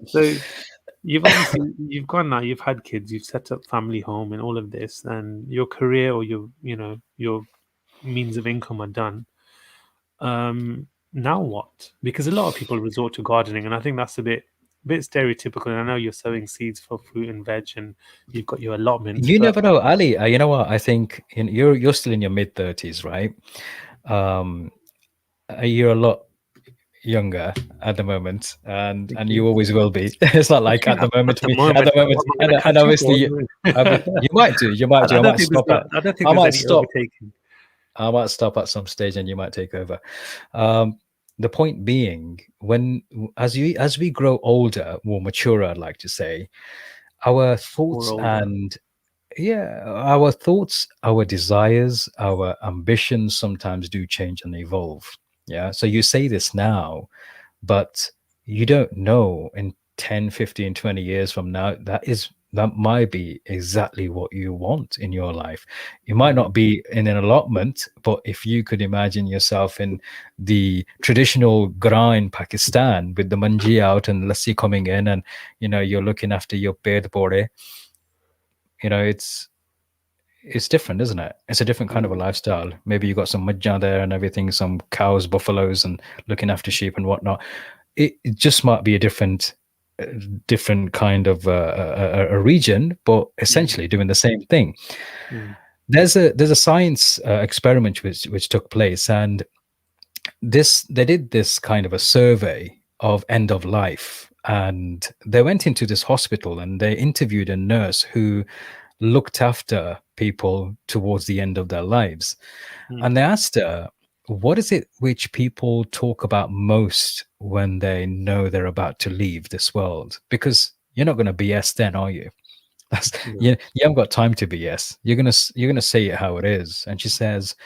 so you've gone now. You've had kids. You've set up family home and all of this, and your career or your means of income are done. Now what? Because a lot of people resort to gardening, and I think that's a bit stereotypical. And I know you're sowing seeds for fruit and veg, and you've got your allotments, You but never know, Ali. You know what? I think you're still in your mid-30s, right? Um, you're a lot younger at the moment, and you always will be. It's not like at the at moment the me at moment, the moment, am I going and, to and catch up? Or obviously you might do. You might do. I don't think there's no, I don't think I there's might any stop. overtaking. I might stop at some stage, and you might take over. Um, the point being, as we grow older, more mature, I'd like to say, our Or thoughts older. and yeah, our thoughts, our desires, our ambitions sometimes do change and evolve. Yeah. So you say this now, but you don't know in 10, 15, 20 years from now, that might be exactly what you want in your life. You might Mm, not be in an allotment, but if you could imagine yourself in the traditional gra in Pakistan with the manji out and lassi coming in, and you're looking after your ped bore, it's different, isn't it? It's a different kind of a mm, lifestyle. Maybe you got some mudja there and everything, some cows, buffaloes, and looking after sheep and whatnot. It just might be a uh, different kind of a region, but mm, essentially doing the same thing. mm, There's a science experiment which took place, and they did this kind of a survey of end of life, and they went into this hospital and they interviewed a nurse who looked after people towards the end of their lives. mm, And they asked her, what is it which people talk about most when they know they're about to leave this world? Because you're not going to BS then, are you? That's no. you haven't got time to BS. You're gonna say it how it is. And she says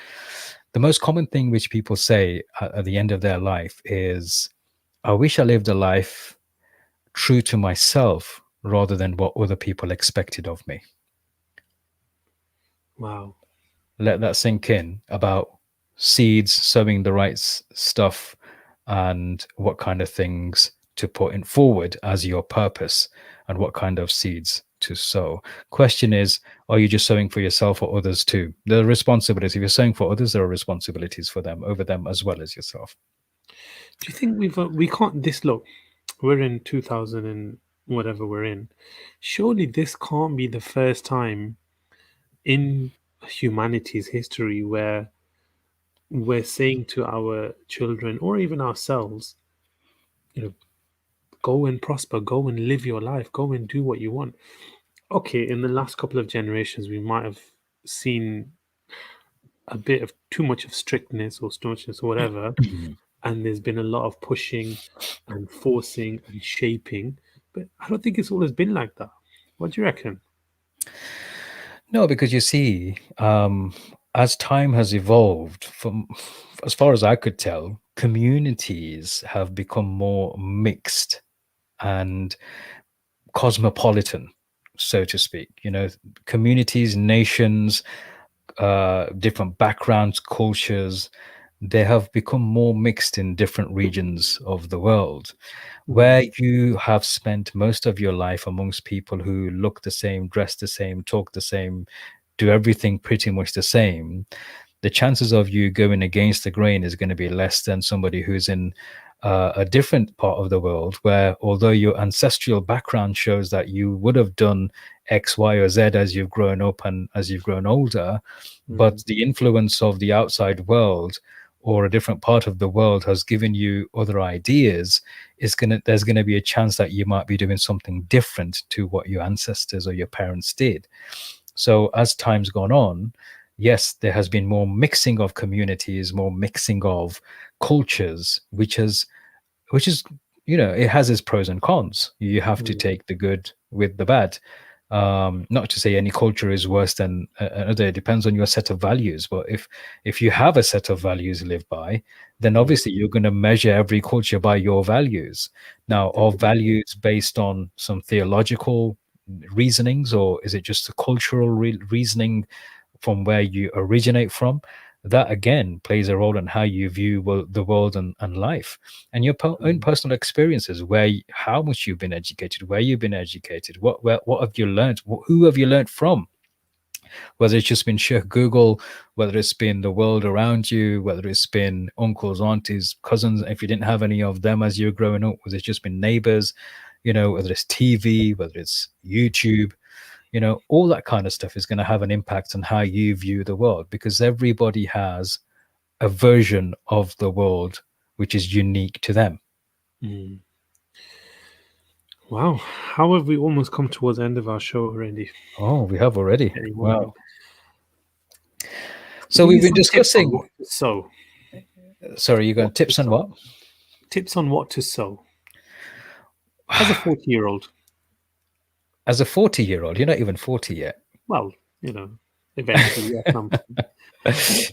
the most common thing which people say at the end of their life is, I wish I lived a life true to myself rather than what other people expected of me. Wow. Let that sink in about seeds, sowing the right stuff, and what kind of things to put in forward as your purpose, and what kind of seeds to sow. Question is, are you just sowing for yourself or others too? There are responsibilities. If you're sowing for others, there are responsibilities for them over them as well as yourself. Do you think we can't this look? We're in 2000 and whatever we're in. Surely this can't be the first time in humanity's history where we're saying to our children or even ourselves, you know, go and prosper, go and live your life, go and do what you want. Okay, in the last couple of generations, we might have seen a bit of too much of strictness or staunchness or whatever, Mhm. and there's been a lot of pushing and forcing and shaping. But I don't think it's always been like that. What do you reckon? No, because you see, as time has evolved, from as far as I could tell, communities have become more mixed and cosmopolitan, so to speak. Communities, nations, different backgrounds, cultures, they have become more mixed in different regions of the world, Mm, where you have spent most of your life amongst people who look the same, dress the same, talk the same, do everything pretty much the same. The chances of you going against the grain is going to be less than somebody who's in a different part of the world, where although your ancestral background shows that you would have done X, Y, or Z as you've grown up and as you've grown older, but mm, the influence of the outside world or a different part of the world has given you other ideas, there's gonna be a chance that you might be doing something different to what your ancestors or your parents did. So as time's gone on, yes, there has been more mixing of communities, more mixing of cultures, which is it has its pros and cons. You have to mm, take the good with the bad. Not to say any culture is worse than another. It depends on your set of values. But if you have a set of values to live by, then mm, obviously you're going to measure every culture by your values. Now, are definitely. values based on some theological reasonings, or is it just a cultural reasoning from where you originate from? That again plays a role in how you view the world and life, and your own Mm, personal experiences, how much you've been educated, where you've been educated, what have you learned, who have you learned from, whether it's just been sheer Google, whether it's been the world around you, whether it's been uncles, aunties, cousins, if you didn't have any of them as you were growing up, whether it's just been neighbors, whether it's TV, whether it's YouTube, all that kind of stuff is going to have an impact on how you view the world, because everybody has a version of the world which is unique to them. mm. Wow, how have we almost come towards the end of our show already? Oh, we have already. Getting worried. Wow. So Give me we've been some tips on discussing. what to sow. Sorry, you got What to tips on sow. what? Tips on what to sow. As a 40-year-old, As a 40-year-old, you're not even 40 yet. well, you know, eventually, at some point,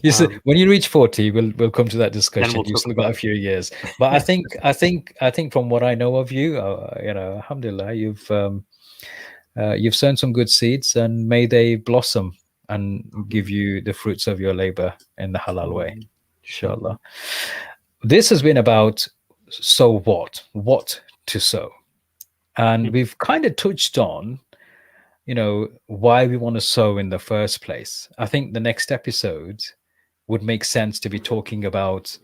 You see, um, when you reach 40, we'll come to that then discussion. we'll You talk still got about a few years, but I think from what I know of you, alhamdulillah, you've sown some good seeds, and may they blossom and give it. you the fruits of your labor in the halal way, Inshallah. inshallah. This has been about sow what to sow, and Mm, we've kind of touched on why we want to sow in the first place. I think the next episode would make sense to be talking about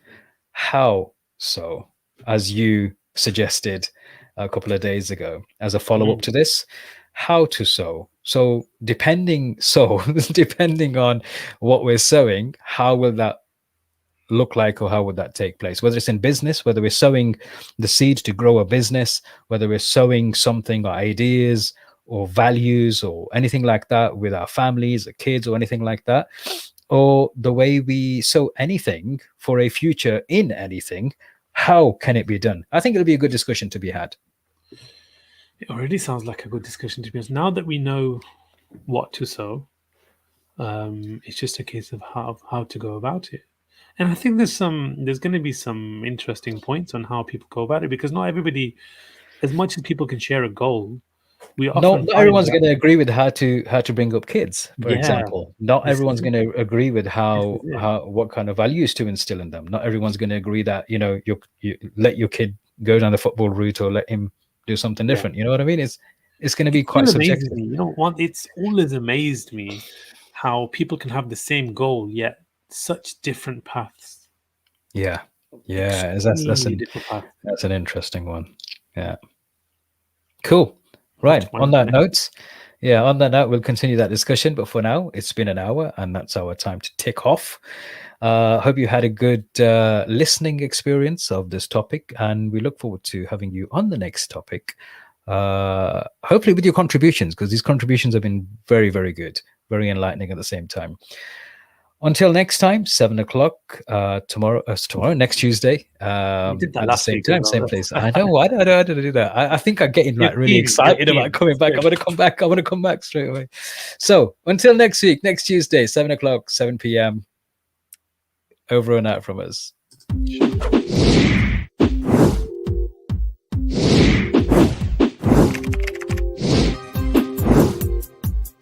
how so, as you suggested a couple of days ago, as a follow up mm, to this, how to sow. So, depending on what we're sowing, how will that look like, or how would that take place? Whether it's in business, whether we're sowing the seed to grow a business, whether we're sowing something or ideas or values or anything like that with our families or kids or anything like that, or the way we sow anything for a future in anything, how can it be done? I think it'll be a good discussion to be had. it already sounds like a good discussion, to be honest. Now that we know what to sow, it's just a case of how to go about it. And I think there's going to be some interesting points on how people go about it, because not everybody, as much as people can share a goal, we No, often not find everyone's that going to agree with how to bring up kids, for yeah, example. Not this is everyone's it. going to agree with This is how it. how what kind of values to instill in them. Not everyone's going to agree that you let your kid go down the football route or let him do something Yeah. different. You know what I mean? It's going to be It quite still amazes subjective. me. It's always amazed me how people can have the same goal yet such different paths. Yeah, yeah. Extremely different paths. That's an interesting one. Yeah. Cool. Much Right. more On that interesting. note, yeah, on that note, we'll continue that discussion. But for now, it's been an hour, and that's our time to tick off. Hope you had a good listening experience of this topic, and we look forward to having you on the next topic. Hopefully, with your contributions, because these contributions have been very, very good, very enlightening at the same time. Until next time, 7 o'clock tomorrow. Tomorrow, next Tuesday, You did that at the last same week as time, well. same place. I know. Why did I do that? I think I'm getting You're like really keen. You're excited about keen. coming back. I want to come back. I want to come back straight away. So until next week, next Tuesday, 7 o'clock, 7 p.m. Over and out from us.